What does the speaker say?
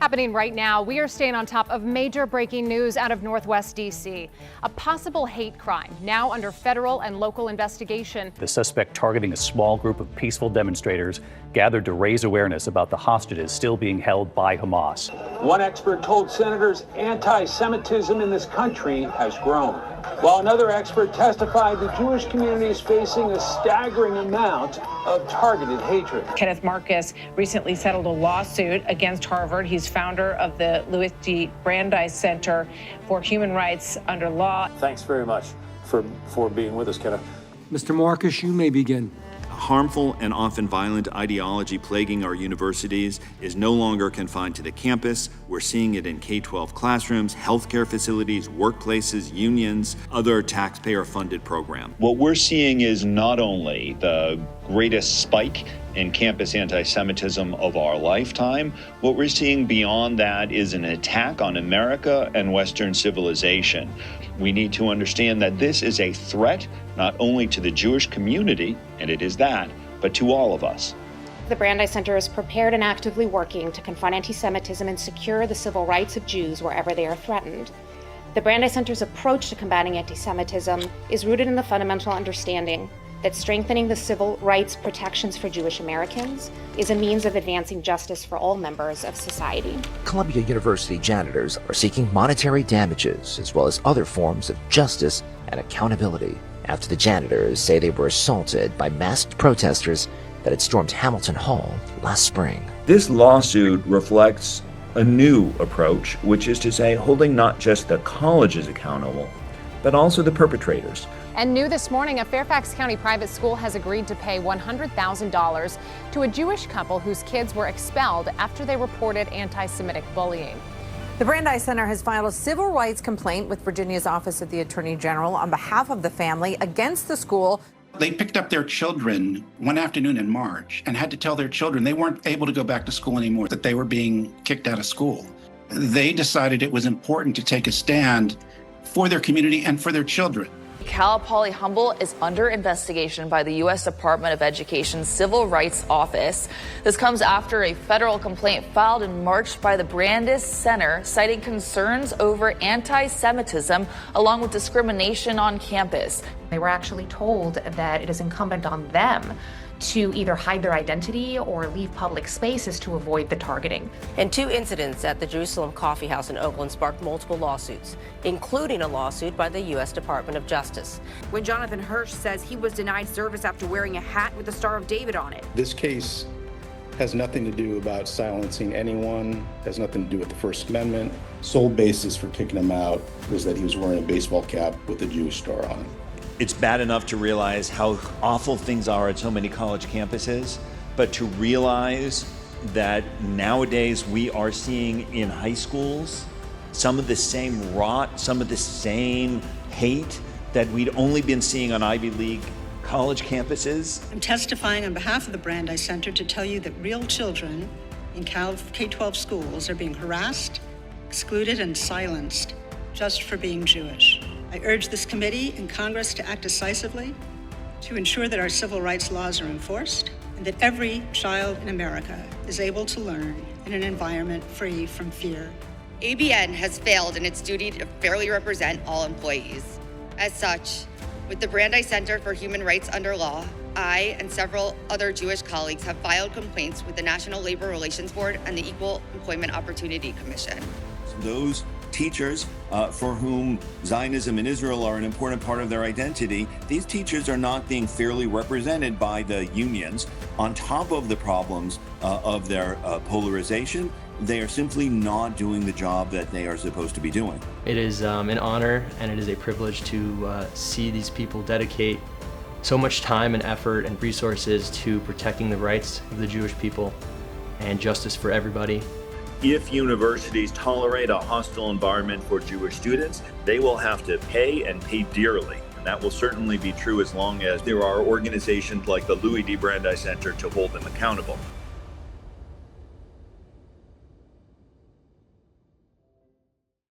Happening right now, we are staying on top of major breaking news out of Northwest D.C. A possible hate crime now under federal and local investigation. The suspect targeting a small group of peaceful demonstrators gathered to raise awareness about the hostages still being held by Hamas. One expert told senators anti-Semitism in this country has grown, while another expert testified the Jewish community is facing a staggering amount of targeted hatred. Kenneth Marcus recently settled a lawsuit against Harvard. He's founder of the Louis D. Brandeis Center for Human Rights Under Law. Thanks very much for being with us, Kenneth. Mr. Marcus, you may begin. Harmful and often violent ideology plaguing our universities is no longer confined to the campus. We're seeing it in K-12 classrooms, healthcare facilities, workplaces, unions, other taxpayer-funded programs. What we're seeing is not only the greatest spike in campus anti-Semitism of our lifetime, what we're seeing beyond that is an attack on America and Western civilization. We need to understand that this is a threat not only to the Jewish community, and it is that, but to all of us. The Brandeis Center is prepared and actively working to confront anti-Semitism and secure the civil rights of Jews wherever they are threatened. The Brandeis Center's approach to combating anti-Semitism is rooted in the fundamental understanding that strengthening the civil rights protections for Jewish Americans is a means of advancing justice for all members of society. Columbia University janitors are seeking monetary damages as well as other forms of justice and accountability after the janitors say they were assaulted by masked protesters that had stormed Hamilton Hall last spring. This lawsuit reflects a new approach, which is to say holding not just the colleges accountable, but also the perpetrators. And new this morning, a Fairfax County private school has agreed to pay $100,000 to a Jewish couple whose kids were expelled after they reported anti-Semitic bullying. The Brandeis Center has filed a civil rights complaint with Virginia's Office of the Attorney General on behalf of the family against the school. They picked up their children one afternoon in March and had to tell their children they weren't able to go back to school anymore, that they were being kicked out of school. They decided it was important to take a stand for their community and for their children. Cal Poly Humboldt is under investigation by the U.S. Department of Education's Civil Rights Office. This comes after a federal complaint filed in March by the Brandeis Center citing concerns over anti-Semitism along with discrimination on campus. They were actually told that it is incumbent on them to either hide their identity or leave public spaces to avoid the targeting. And two incidents at the Jerusalem Coffee House in Oakland sparked multiple lawsuits, including a lawsuit by the U.S. Department of Justice. When Jonathan Hirsch says he was denied service after wearing a hat with the Star of David on it. This case has nothing to do about silencing anyone, has nothing to do with the First Amendment. Sole basis for kicking him out was that he was wearing a baseball cap with a Jewish star on it. It's bad enough to realize how awful things are at so many college campuses, but to realize that nowadays we are seeing in high schools some of the same rot, some of the same hate that we'd only been seeing on Ivy League college campuses. I'm testifying on behalf of the Brandeis Center to tell you that real children in K-12 schools are being harassed, excluded, and silenced just for being Jewish. I urge this committee and Congress to act decisively to ensure that our civil rights laws are enforced and that every child in America is able to learn in an environment free from fear. ABN has failed in its duty to fairly represent all employees. As such, with the Brandeis Center for Human Rights Under Law, I and several other Jewish colleagues have filed complaints with the National Labor Relations Board and the Equal Employment Opportunity Commission. Those teachers for whom Zionism and Israel are an important part of their identity, these teachers are not being fairly represented by the unions. On top of the problems of their polarization, they are simply not doing the job that they are supposed to be doing. It is an honor and it is a privilege to see these people dedicate so much time and effort and resources to protecting the rights of the Jewish people and justice for everybody. If universities tolerate a hostile environment for Jewish students, they will have to pay and pay dearly. And that will certainly be true as long as there are organizations like the Louis D. Brandeis Center to hold them accountable.